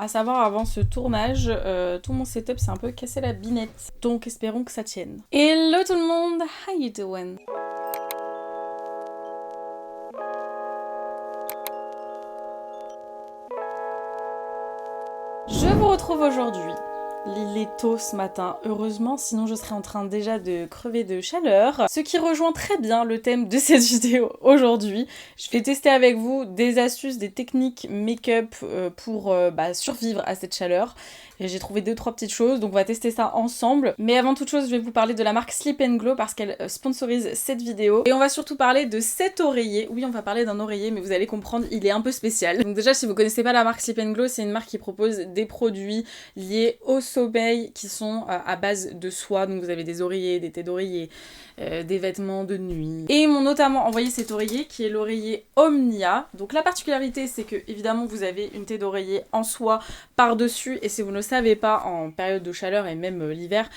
À savoir, avant ce tournage, tout mon setup s'est un peu cassé la binette. Donc espérons que ça tienne. Hello tout le monde, how you doing? Je vous retrouve aujourd'hui. Il est tôt ce matin, heureusement, sinon je serais en train déjà de crever de chaleur. Ce qui rejoint très bien le thème de cette vidéo aujourd'hui. Je vais tester avec vous des astuces, des techniques make-up pour survivre à cette chaleur. Et j'ai trouvé 2-3 petites choses, donc on va tester ça ensemble. Mais avant toute chose, je vais vous parler de la marque Sleep & Glow parce qu'elle sponsorise cette vidéo. Et on va surtout parler de cet oreiller. Oui, on va parler d'un oreiller, mais vous allez comprendre, il est un peu spécial. Donc déjà, si vous connaissez pas la marque Sleep & Glow, c'est une marque qui propose des produits liés au sommeil qui sont à base de soie. Donc vous avez des oreillers, des têtes d'oreiller, des vêtements de nuit. Et ils m'ont notamment envoyé cet oreiller qui est l'oreiller Omnia. Donc la particularité, c'est que évidemment vous avez une tête d'oreiller en soie par-dessus, et si vous ne le savez pas, en période de chaleur et même l'hiver,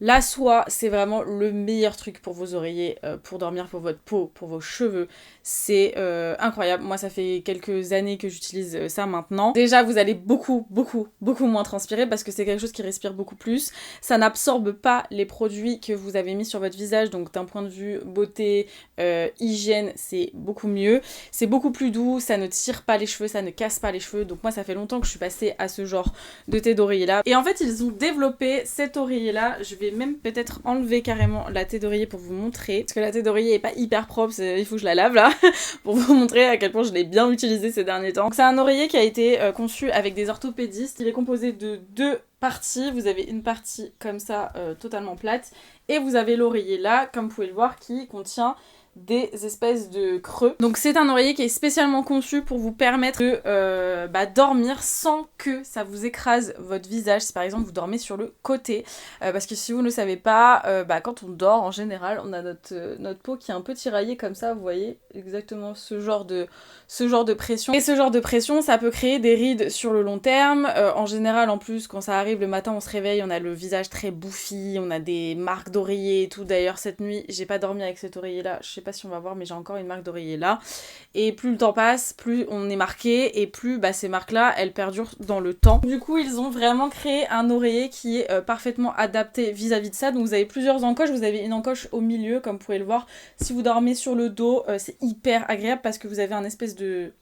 la soie, c'est vraiment le meilleur truc pour vos oreillers, pour dormir, pour votre peau, pour vos cheveux. C'est incroyable. Moi, ça fait quelques années que j'utilise ça maintenant. Déjà, vous allez beaucoup moins transpirer parce que c'est quelque chose qui respire beaucoup plus. Ça n'absorbe pas les produits que vous avez mis sur votre visage. Donc, d'un point de vue beauté, hygiène, c'est beaucoup mieux. C'est beaucoup plus doux. Ça ne tire pas les cheveux, ça ne casse pas les cheveux. Donc, moi, ça fait longtemps que je suis passée à ce genre de tête d'oreiller-là. Et en fait, ils ont développé cet oreiller-là. Je vais même peut-être enlever carrément la tête d'oreiller pour vous montrer. Parce que la tête d'oreiller est pas hyper propre, il faut que je la lave là, pour vous montrer à quel point je l'ai bien utilisé ces derniers temps. Donc c'est un oreiller qui a été conçu avec des orthopédistes. Il est composé de 2 parties. Vous avez une partie comme ça, totalement plate. Et vous avez l'oreiller là, comme vous pouvez le voir, qui contient des espèces de creux. Donc c'est un oreiller qui est spécialement conçu pour vous permettre de dormir sans que ça vous écrase votre visage. Si par exemple vous dormez sur le côté, parce que si vous ne le savez pas, quand on dort en général, on a notre peau qui est un peu tiraillée comme ça, vous voyez exactement ce genre de pression. Et ce genre de pression, ça peut créer des rides sur le long terme. En général, en plus, quand ça arrive le matin, on se réveille, on a le visage très bouffi, on a des marques d'oreiller et tout. D'ailleurs, cette nuit, j'ai pas dormi avec cet oreiller-là. Je sais pas si on va voir, mais j'ai encore une marque d'oreiller là. Et plus le temps passe, plus on est marqué, et plus ces marques-là, elles perdurent dans le temps. Du coup, ils ont vraiment créé un oreiller qui est parfaitement adapté vis-à-vis de ça. Donc vous avez plusieurs encoches, vous avez une encoche au milieu, comme vous pouvez le voir. Si vous dormez sur le dos, c'est hyper agréable parce que vous avez un espèce de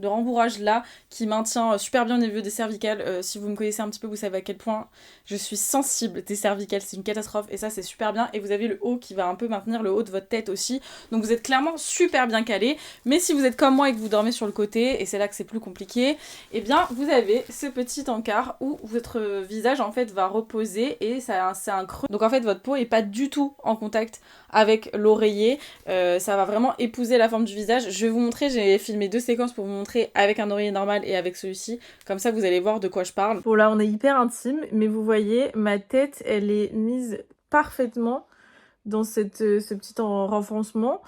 rembourrage là qui maintient super bien au niveau des cervicales. Si vous me connaissez un petit peu, vous savez à quel point je suis sensible des cervicales, c'est une catastrophe, et ça c'est super bien. Et vous avez le haut qui va un peu maintenir le haut de votre tête aussi, donc vous êtes clairement super bien calé. Mais si vous êtes comme moi et que vous dormez sur le côté, et c'est là que c'est plus compliqué, et bien vous avez ce petit encart où votre visage en fait va reposer, et c'est un creux, donc en fait votre peau est pas du tout en contact avec l'oreiller. Ça va vraiment épouser la forme du visage. Je vais vous montrer, j'ai filmé 2 séquences pour vous montrer avec un oreiller normal et avec celui-ci, comme ça vous allez voir de quoi je parle. Bon, là on est hyper intime, mais vous voyez, ma tête elle est mise parfaitement dans ce petit renfoncement,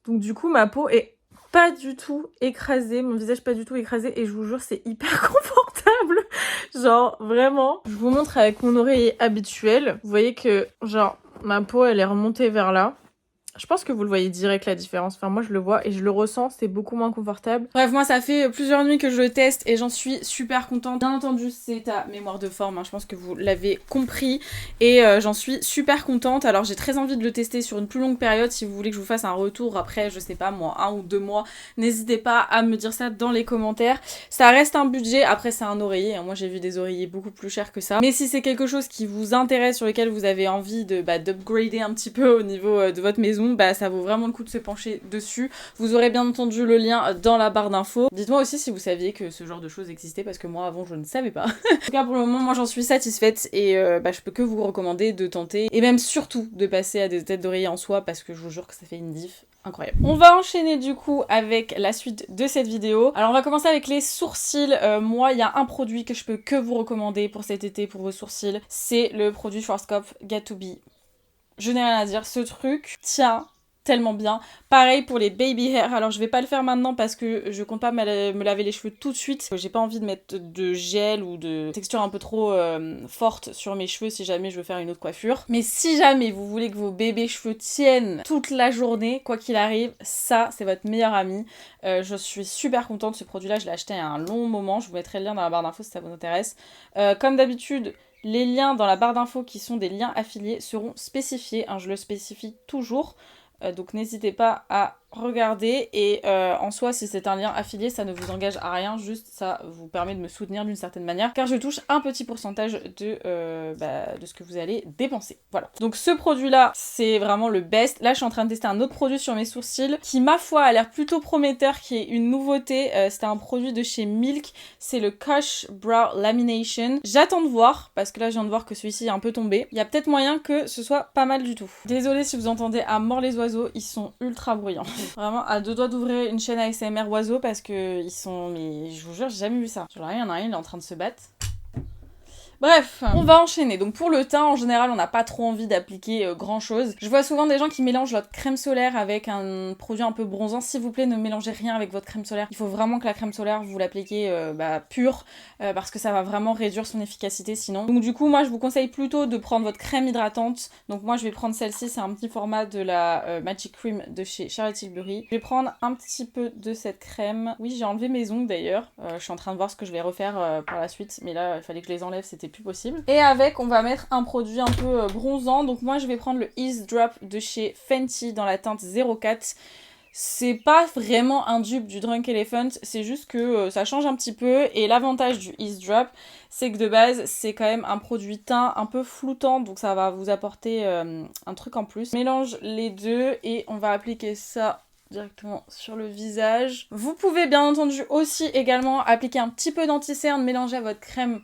donc du coup ma peau est pas du tout écrasée, mon visage pas du tout écrasé, et je vous jure c'est hyper confortable, genre vraiment. Je vous montre avec mon oreiller habituel, vous voyez que genre ma peau elle est remontée vers là. Je pense que vous le voyez direct la différence, enfin moi je le vois et je le ressens, c'est beaucoup moins confortable. Bref, moi ça fait plusieurs nuits que je le teste et j'en suis super contente. Bien entendu c'est à mémoire de forme, hein. Je pense que vous l'avez compris, et j'en suis super contente. Alors j'ai très envie de le tester sur une plus longue période. Si vous voulez que je vous fasse un retour après, je sais pas moi, 1 ou 2 mois, n'hésitez pas à me dire ça dans les commentaires. Ça reste un budget, après c'est un oreiller, hein. Moi j'ai vu des oreillers beaucoup plus chers que ça. Mais si c'est quelque chose qui vous intéresse, sur lequel vous avez envie d'upgrader un petit peu au niveau de votre maison, ça vaut vraiment le coup de se pencher dessus. Vous aurez bien entendu le lien dans la barre d'infos. Dites-moi aussi si vous saviez que ce genre de choses existait, parce que moi avant je ne savais pas. En tout cas pour le moment moi j'en suis satisfaite, et je peux que vous recommander de tenter, et même surtout de passer à des têtes d'oreiller en soie, parce que je vous jure que ça fait une diff incroyable. On va enchaîner du coup avec la suite de cette vidéo. Alors on va commencer avec les sourcils. Moi il y a un produit que je peux que vous recommander pour cet été pour vos sourcils, c'est le produit Schwarzkopf Got2b. Je n'ai rien à dire, ce truc tient tellement bien. Pareil pour les baby hair. Alors je vais pas le faire maintenant parce que je compte pas me laver les cheveux tout de suite. J'ai pas envie de mettre de gel ou de texture un peu trop forte sur mes cheveux si jamais je veux faire une autre coiffure. Mais si jamais vous voulez que vos bébés cheveux tiennent toute la journée, quoi qu'il arrive, ça c'est votre meilleur ami. Je suis super contente de ce produit là, je l'ai acheté il y a un long moment. Je vous mettrai le lien dans la barre d'infos si ça vous intéresse. Comme d'habitude, les liens dans la barre d'infos qui sont des liens affiliés seront spécifiés, hein, je le spécifie toujours. Donc n'hésitez pas à regarder et en soi si c'est un lien affilié ça ne vous engage à rien, juste ça vous permet de me soutenir d'une certaine manière car je touche un petit pourcentage de ce que vous allez dépenser. Voilà. Donc ce produit là c'est vraiment le best. Là je suis en train de tester un autre produit sur mes sourcils qui ma foi a l'air plutôt prometteur, qui est une nouveauté. C'était un produit de chez Milk, c'est le Kush Brow Lamination. J'attends de voir parce que là je viens de voir que celui-ci est un peu tombé. Il y a peut-être moyen que ce soit pas mal du tout. Désolée si vous entendez à mort les oiseaux, ils sont ultra bruyants. Vraiment à deux doigts d'ouvrir une chaîne ASMR oiseaux parce que ils sont... Mais je vous jure, j'ai jamais vu ça. Genre là, il y en a un, il est en train de se battre. Bref, on va enchaîner. Donc pour le teint, en général, on n'a pas trop envie d'appliquer grand chose. Je vois souvent des gens qui mélangent leur crème solaire avec un produit un peu bronzant. S'il vous plaît, ne mélangez rien avec votre crème solaire. Il faut vraiment que la crème solaire, vous l'appliquez pure parce que ça va vraiment réduire son efficacité sinon. Donc du coup, moi, je vous conseille plutôt de prendre votre crème hydratante. Donc moi, je vais prendre celle-ci. C'est un petit format de la Magic Cream de chez Charlotte Tilbury. Je vais prendre un petit peu de cette crème. Oui, j'ai enlevé mes ongles d'ailleurs. Je suis en train de voir ce que je vais refaire par la suite. Mais là, il fallait que je les enlève, c'était plus possible. Et avec, on va mettre un produit un peu bronzant. Donc moi, je vais prendre le Ease Drop de chez Fenty dans la teinte 04. C'est pas vraiment un dupe du Drunk Elephant, c'est juste que ça change un petit peu. Et l'avantage du Ease Drop, c'est que de base, c'est quand même un produit teint un peu floutant. Donc ça va vous apporter un truc en plus. Mélange les deux et on va appliquer ça directement sur le visage. Vous pouvez bien entendu aussi également appliquer un petit peu d'anti-cerne mélangé à votre crème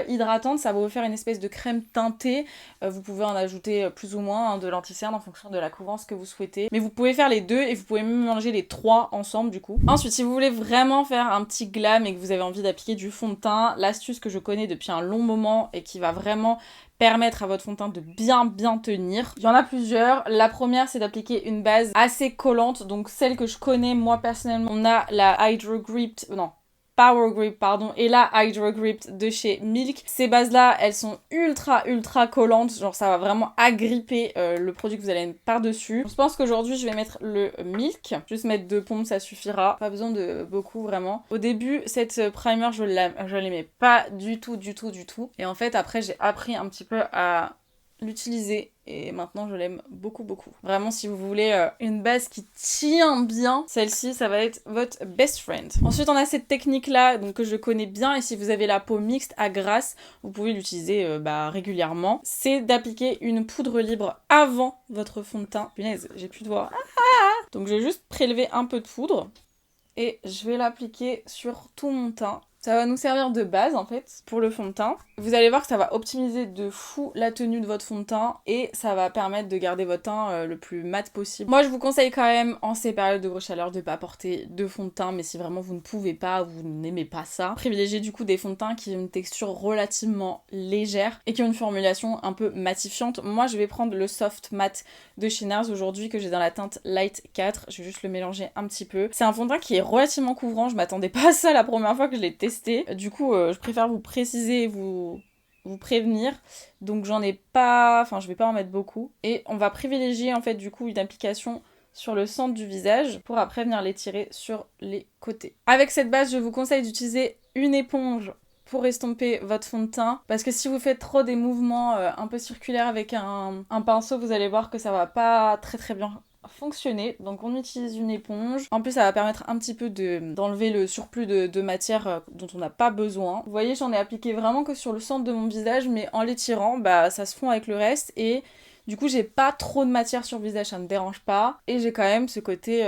hydratante, ça va vous faire une espèce de crème teintée. Vous pouvez en ajouter plus ou moins de l'anti-cerne en fonction de la couvrance que vous souhaitez. Mais vous pouvez faire les deux et vous pouvez même mélanger les trois ensemble du coup. Ensuite, si vous voulez vraiment faire un petit glam et que vous avez envie d'appliquer du fond de teint, l'astuce que je connais depuis un long moment et qui va vraiment permettre à votre fond de teint de bien tenir. Il y en a plusieurs. La première, c'est d'appliquer une base assez collante. Donc celle que je connais moi personnellement, on a la Hydro Grip, Power Grip, pardon, et la Hydro Grip de chez Milk. Ces bases-là, elles sont ultra collantes, genre ça va vraiment agripper le produit que vous allez mettre par-dessus. Je pense qu'aujourd'hui, je vais mettre le Milk. Juste mettre 2 pompes, ça suffira. Pas besoin de beaucoup, vraiment. Au début, cette primer, je l'aimais pas du tout. Et en fait, après, j'ai appris un petit peu à l'utiliser et maintenant je l'aime beaucoup. Vraiment, si vous voulez une base qui tient bien, celle-ci ça va être votre best friend. Ensuite on a cette technique là donc que je connais bien et si vous avez la peau mixte à grasse, vous pouvez l'utiliser régulièrement. C'est d'appliquer une poudre libre avant votre fond de teint. Punaise, j'ai plus de voix. Donc je vais juste prélever un peu de poudre et je vais l'appliquer sur tout mon teint. Ça va nous servir de base en fait pour le fond de teint. Vous allez voir que ça va optimiser de fou la tenue de votre fond de teint et ça va permettre de garder votre teint le plus mat possible. Moi je vous conseille quand même en ces périodes de grosse chaleur de pas porter de fond de teint, mais si vraiment vous ne pouvez pas, vous n'aimez pas ça, privilégiez du coup des fonds de teint qui ont une texture relativement légère et qui ont une formulation un peu matifiante. Moi je vais prendre le Soft Matte de chez NARS aujourd'hui que j'ai dans la teinte Light 4. Je vais juste le mélanger un petit peu. C'est un fond de teint qui est relativement couvrant, je m'attendais pas à ça la première fois que je l'ai testé. Du coup, je préfère vous préciser, vous prévenir. Donc j'en ai pas... Enfin, je vais pas en mettre beaucoup. Et on va privilégier en fait du coup une application sur le centre du visage pour après venir l'étirer sur les côtés. Avec cette base, je vous conseille d'utiliser une éponge pour estomper votre fond de teint parce que si vous faites trop des mouvements un peu circulaires avec un pinceau, vous allez voir que ça va pas très bien fonctionner. Donc on utilise une éponge. En plus ça va permettre un petit peu d'enlever le surplus de matière dont on n'a pas besoin. Vous voyez, j'en ai appliqué vraiment que sur le centre de mon visage, mais en l'étirant, ça se fond avec le reste et du coup j'ai pas trop de matière sur le visage, ça ne me dérange pas. Et j'ai quand même ce côté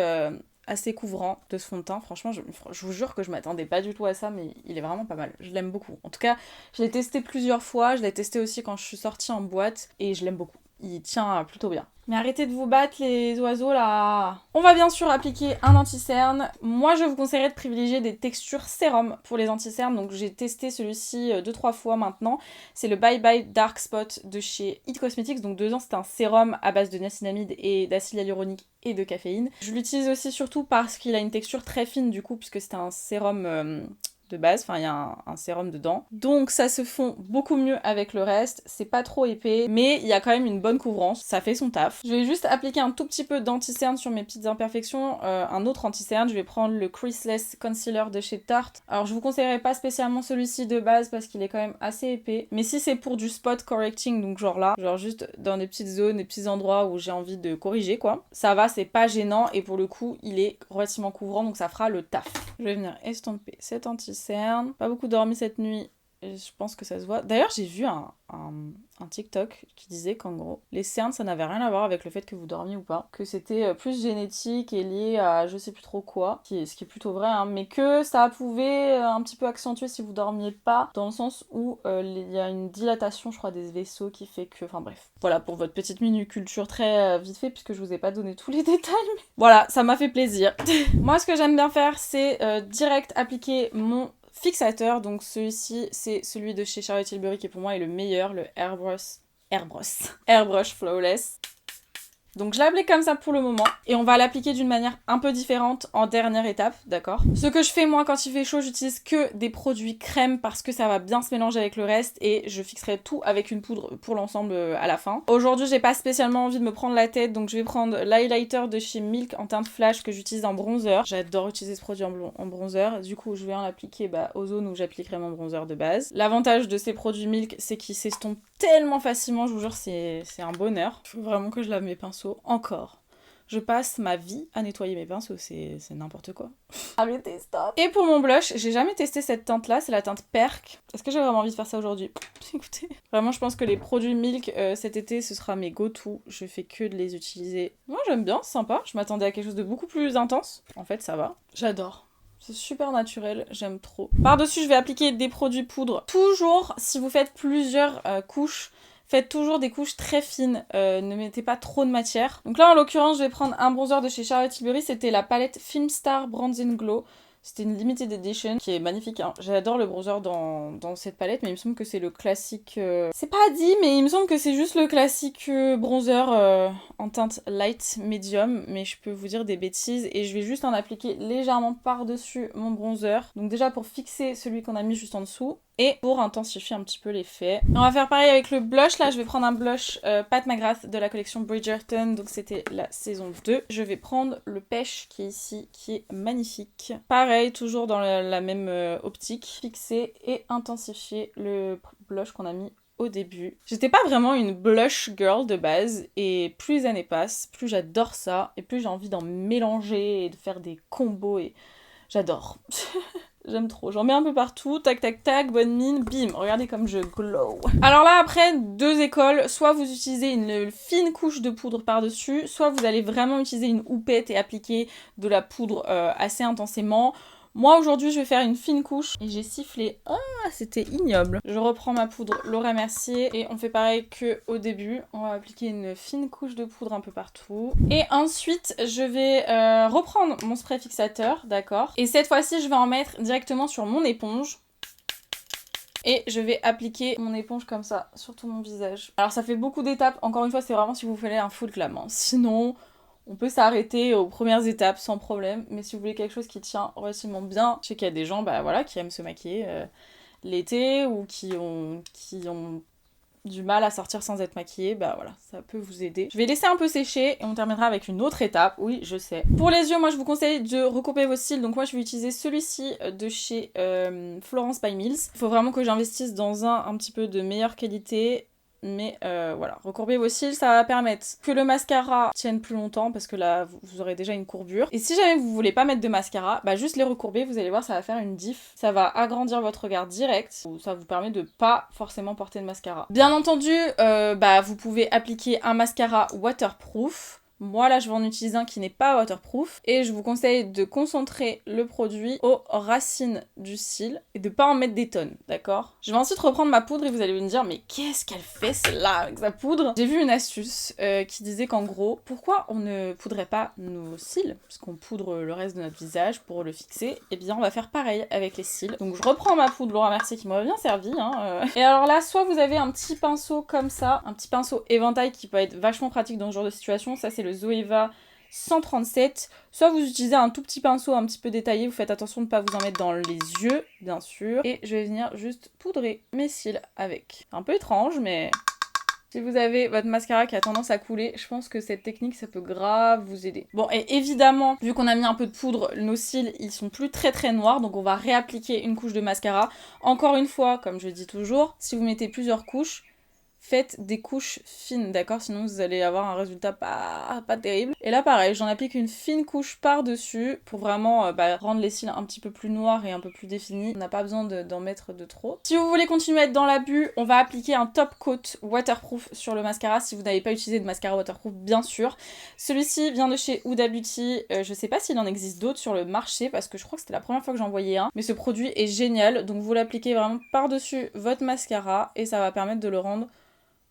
assez couvrant de ce fond de teint. Franchement, je vous jure que je m'attendais pas du tout à ça, mais il est vraiment pas mal. Je l'aime beaucoup. En tout cas, je l'ai testé plusieurs fois. Je l'ai testé aussi quand je suis sortie en boîte et je l'aime beaucoup. il tient plutôt bien. Mais arrêtez de vous battre les oiseaux là. On va bien sûr appliquer un anti-cerne. Moi je vous conseillerais de privilégier des textures sérum pour les anti-cernes. Donc j'ai testé celui-ci 2-3 fois maintenant. C'est le Bye Bye Dark Spot de chez It Cosmetics. Donc dedans c'est un sérum à base de niacinamide et d'acide hyaluronique et de caféine. Je l'utilise aussi surtout parce qu'il a une texture très fine du coup, puisque c'est un sérum de base, enfin il y a un sérum dedans. Donc ça se fond beaucoup mieux avec le reste, c'est pas trop épais, mais il y a quand même une bonne couvrance, ça fait son taf. Je vais juste appliquer un tout petit peu d'anti-cerne sur mes petites imperfections, un autre anti-cerne, je vais prendre le Creaseless Concealer de chez Tarte. Alors je vous conseillerais pas spécialement celui-ci de base parce qu'il est quand même assez épais, mais si c'est pour du spot correcting, donc genre là, genre juste dans des petites zones, des petits endroits où j'ai envie de corriger quoi, ça va, c'est pas gênant et pour le coup il est relativement couvrant donc ça fera le taf. Je vais venir estomper cet anti-cerne. Pas beaucoup dormi cette nuit, et je pense que ça se voit. D'ailleurs, j'ai vu un TikTok qui disait qu'en gros, les cernes, ça n'avait rien à voir avec le fait que vous dormiez ou pas. Que c'était plus génétique et lié à je sais plus trop quoi, ce qui est plutôt vrai, hein, mais que ça pouvait un petit peu accentuer si vous dormiez pas, dans le sens où il y a une dilatation, je crois, des vaisseaux qui fait que... Enfin bref. Voilà, pour votre petite mini-culture très vite fait, puisque je vous ai pas donné tous les détails, mais... Voilà, ça m'a fait plaisir. Moi, ce que j'aime bien faire, c'est direct appliquer mon fixateur. Donc celui-ci, c'est celui de chez Charlotte Tilbury qui pour moi est le meilleur, le Airbrush Flawless. Donc je l'applique comme ça pour le moment et on va l'appliquer d'une manière un peu différente en dernière étape, d'accord? Ce que je fais moi quand il fait chaud, j'utilise que des produits crème parce que ça va bien se mélanger avec le reste et je fixerai tout avec une poudre pour l'ensemble à la fin. Aujourd'hui j'ai pas spécialement envie de me prendre la tête donc je vais prendre l'highlighter de chez Milk en teinte flash que j'utilise en bronzer. J'adore utiliser ce produit en bronzer, du coup je vais en appliquer aux zones où j'appliquerai mon bronzer de base. L'avantage de ces produits Milk c'est qu'ils s'estompent tellement facilement, je vous jure c'est un bonheur. Il faut vraiment que je lave mes pinceaux. Encore. Je passe ma vie à nettoyer mes pinceaux, c'est n'importe quoi. Arrêtez, stop. Et pour mon blush, j'ai jamais testé cette teinte là, c'est la teinte Perk. Est-ce que j'ai vraiment envie de faire ça aujourd'hui? Écoutez, vraiment je pense que les produits Milk cet été ce sera mes go-to, je fais que de les utiliser. Moi j'aime bien, c'est sympa, je m'attendais à quelque chose de beaucoup plus intense. En fait ça va, j'adore. C'est super naturel, j'aime trop. Par-dessus je vais appliquer des produits poudre. Toujours si vous faites plusieurs couches, faites toujours des couches très fines, ne mettez pas trop de matière. Donc là en l'occurrence je vais prendre un bronzer de chez Charlotte Tilbury, c'était la palette Filmstar Bronzing Glow. C'était une limited edition qui est magnifique, hein. J'adore le bronzer dans cette palette, mais il me semble que c'est le classique... C'est pas dit, mais il me semble que c'est juste le classique bronzer en teinte light medium, mais je peux vous dire des bêtises, et je vais juste en appliquer légèrement par-dessus mon bronzer. Donc déjà pour fixer celui qu'on a mis juste en dessous, et pour intensifier un petit peu l'effet. On va faire pareil avec le blush. Là, je vais prendre un blush Pat McGrath de la collection Bridgerton. Donc, c'était la saison 2. Je vais prendre le Pêche qui est ici, qui est magnifique. Pareil, toujours dans la même optique. Fixer et intensifier le blush qu'on a mis au début. J'étais pas vraiment une blush girl de base. Et plus les années passent, plus j'adore ça. Et plus j'ai envie d'en mélanger et de faire des combos. Et j'adore. J'aime trop. J'en mets un peu partout. Tac, tac, tac. Bonne mine. Bim. Regardez comme je glow. Alors là, après, deux écoles. Soit vous utilisez une fine couche de poudre par-dessus. Soit vous allez vraiment utiliser une houppette et appliquer de la poudre assez intensément. Moi, aujourd'hui, je vais faire une fine couche. Et j'ai sifflé. Ah, c'était ignoble. Je reprends ma poudre Laura Mercier. Et on fait pareil qu'au début. On va appliquer une fine couche de poudre un peu partout. Et ensuite, je vais reprendre mon spray fixateur, d'accord. Et cette fois-ci, je vais en mettre directement sur mon éponge. Et je vais appliquer mon éponge comme ça, sur tout mon visage. Alors ça fait beaucoup d'étapes. Encore une fois, c'est vraiment si vous voulez un full glam, hein. Sinon... on peut s'arrêter aux premières étapes sans problème, mais si vous voulez quelque chose qui tient relativement bien, je sais qu'il y a des gens qui aiment se maquiller l'été ou qui ont du mal à sortir sans être maquillés, ça peut vous aider. Je vais laisser un peu sécher et on terminera avec une autre étape, oui je sais. Pour les yeux, moi je vous conseille de recourber vos cils, donc moi je vais utiliser celui-ci de chez Florence by Mills. Il faut vraiment que j'investisse dans un petit peu de meilleure qualité. Mais voilà, recourbez vos cils, ça va permettre que le mascara tienne plus longtemps parce que là vous aurez déjà une courbure. Et si jamais vous voulez pas mettre de mascara, juste les recourber, vous allez voir ça va faire une diff. Ça va agrandir votre regard direct, ça vous permet de pas forcément porter de mascara. Bien entendu, vous pouvez appliquer un mascara waterproof. Moi là je vais en utiliser un qui n'est pas waterproof et je vous conseille de concentrer le produit aux racines du cil et de pas en mettre des tonnes, d'accord? Je vais ensuite reprendre ma poudre et vous allez me dire mais qu'est-ce qu'elle fait celle-là avec sa poudre? J'ai vu une astuce qui disait qu'en gros, pourquoi on ne poudrait pas nos cils, puisqu'on poudre le reste de notre visage pour le fixer, et bien on va faire pareil avec les cils. Donc je reprends ma poudre Laura Mercier qui m'a bien servi, hein. Et alors là, soit vous avez un petit pinceau comme ça, un petit pinceau éventail qui peut être vachement pratique dans ce genre de situation, ça c'est le Zoeva 137, soit vous utilisez un tout petit pinceau un petit peu détaillé, vous faites attention de ne pas vous en mettre dans les yeux, bien sûr, et je vais venir juste poudrer mes cils avec. C'est un peu étrange, mais si vous avez votre mascara qui a tendance à couler, je pense que cette technique, ça peut grave vous aider. Bon, et évidemment, vu qu'on a mis un peu de poudre, nos cils, ils sont plus très noirs, donc on va réappliquer une couche de mascara. Encore une fois, comme je dis toujours, si vous mettez plusieurs couches, faites des couches fines, d'accord? Sinon vous allez avoir un résultat pas terrible. Et là pareil, j'en applique une fine couche par-dessus pour vraiment rendre les cils un petit peu plus noirs et un peu plus définis. On n'a pas besoin d'en mettre de trop. Si vous voulez continuer à être dans l'abus, on va appliquer un top coat waterproof sur le mascara si vous n'avez pas utilisé de mascara waterproof, bien sûr. Celui-ci vient de chez Huda Beauty. Je sais pas s'il en existe d'autres sur le marché parce que je crois que c'était la première fois que j'en voyais un. Mais ce produit est génial, donc vous l'appliquez vraiment par-dessus votre mascara et ça va permettre de le rendre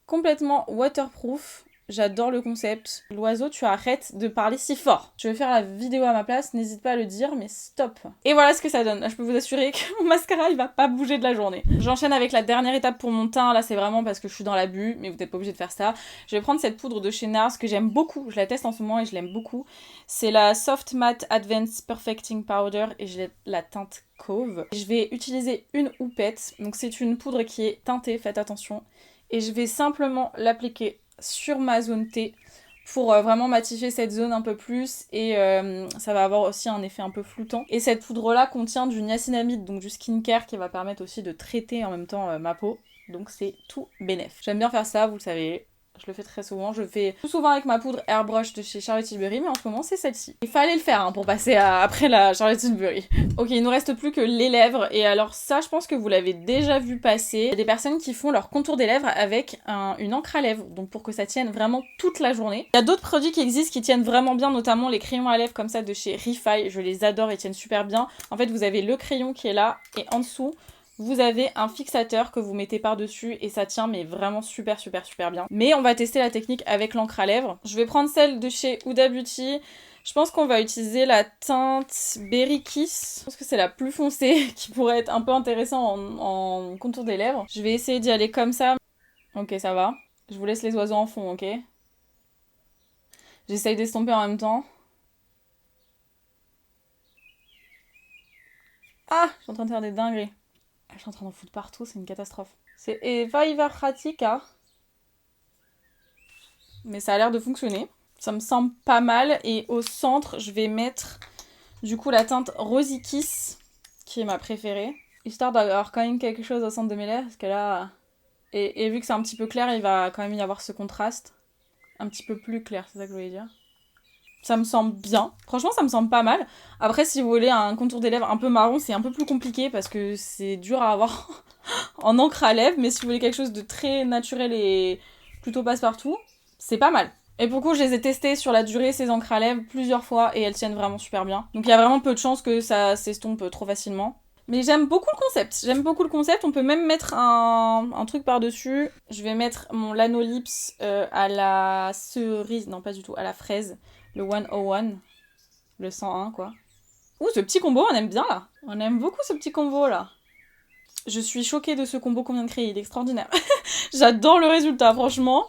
complètement waterproof. J'adore le concept. L'oiseau, tu arrêtes de parler si fort. Tu veux faire la vidéo à ma place, n'hésite pas à le dire, mais stop. Et voilà ce que ça donne. Là, je peux vous assurer que mon mascara, il va pas bouger de la journée. J'enchaîne avec la dernière étape pour mon teint. Là, c'est vraiment parce que je suis dans l'abus, mais vous n'êtes pas obligé de faire ça. Je vais prendre cette poudre de chez NARS que j'aime beaucoup. Je la teste en ce moment et je l'aime beaucoup. C'est la Soft Matte Advanced Perfecting Powder et j'ai la teinte Cove. Je vais utiliser une houppette. Donc, c'est une poudre qui est teintée, faites attention. Et je vais simplement l'appliquer sur ma zone T pour vraiment matifier cette zone un peu plus et ça va avoir aussi un effet un peu floutant. Et cette poudre là contient du niacinamide, donc du skincare qui va permettre aussi de traiter en même temps ma peau. Donc c'est tout bénef. J'aime bien faire ça, vous le savez. Je le fais très souvent, je le fais tout souvent avec ma poudre Airbrush de chez Charlotte Tilbury, mais en ce moment c'est celle-ci. Il fallait le faire hein, pour passer après la Charlotte Tilbury. Ok, il nous reste plus que les lèvres, et alors ça je pense que vous l'avez déjà vu passer. Il y a des personnes qui font leur contour des lèvres avec une encre à lèvres, donc pour que ça tienne vraiment toute la journée. Il y a d'autres produits qui existent qui tiennent vraiment bien, notamment les crayons à lèvres comme ça de chez Refi, je les adore, ils tiennent super bien. En fait vous avez le crayon qui est là, et en dessous, vous avez un fixateur que vous mettez par-dessus et ça tient mais vraiment super bien. Mais on va tester la technique avec l'encre à lèvres. Je vais prendre celle de chez Huda Beauty. Je pense qu'on va utiliser la teinte Berry Kiss. Je pense que c'est la plus foncée qui pourrait être un peu intéressant en contour des lèvres. Je vais essayer d'y aller comme ça. Ok, ça va. Je vous laisse les oiseaux en fond, ok? J'essaye d'estomper en même temps. Ah, je suis en train de faire des dingueries. Je suis en train d'en foutre partout, c'est une catastrophe. C'est Eva Iverratica. Mais ça a l'air de fonctionner. Ça me semble pas mal. Et au centre, je vais mettre du coup la teinte Rosy Kiss, qui est ma préférée. Histoire d'avoir quand même quelque chose au centre de mes lèvres. Parce que là... Et vu que c'est un petit peu clair, il va quand même y avoir ce contraste. Un petit peu plus clair, c'est ça que je voulais dire. Ça me semble bien. Franchement, ça me semble pas mal. Après, si vous voulez un contour des lèvres un peu marron, c'est un peu plus compliqué parce que c'est dur à avoir en encre à lèvres. Mais si vous voulez quelque chose de très naturel et plutôt passe-partout, c'est pas mal. Et pour le coup, je les ai testés sur la durée, ces encres à lèvres, plusieurs fois et elles tiennent vraiment super bien. Donc il y a vraiment peu de chances que ça s'estompe trop facilement. Mais j'aime beaucoup le concept. J'aime beaucoup le concept. On peut même mettre un truc par-dessus. Je vais mettre mon Lanolips à la cerise. Non, pas du tout. À la fraise. Le 101. Le 101, quoi. Ouh, ce petit combo, on aime bien, là. On aime beaucoup ce petit combo, là. Je suis choquée de ce combo qu'on vient de créer. Il est extraordinaire. J'adore le résultat, franchement.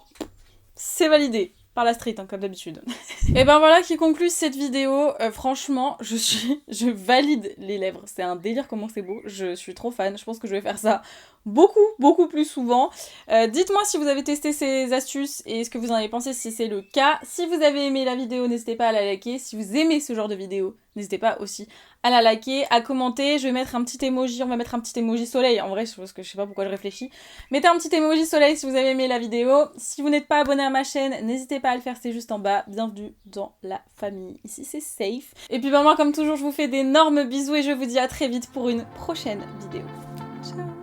C'est validé. Par la street, hein, comme d'habitude. Et ben voilà qui conclut cette vidéo. Franchement, je valide les lèvres. C'est un délire comment c'est beau. Je suis trop fan. Je pense que je vais faire ça beaucoup plus souvent. Dites-moi si vous avez testé ces astuces et ce que vous en avez pensé si c'est le cas. Si vous avez aimé la vidéo, n'hésitez pas à la liker. Si vous aimez ce genre de vidéo, n'hésitez pas aussi à la liker, à commenter. Je vais mettre un petit emoji. On va mettre un petit emoji soleil. En vrai, parce que je sais pas pourquoi je réfléchis. Mettez un petit emoji soleil si vous avez aimé la vidéo. Si vous n'êtes pas abonné à ma chaîne, n'hésitez pas à le faire, c'est juste en bas. Bienvenue dans la famille. Ici, c'est safe. Et puis, moi, comme toujours, je vous fais d'énormes bisous et je vous dis à très vite pour une prochaine vidéo. Ciao!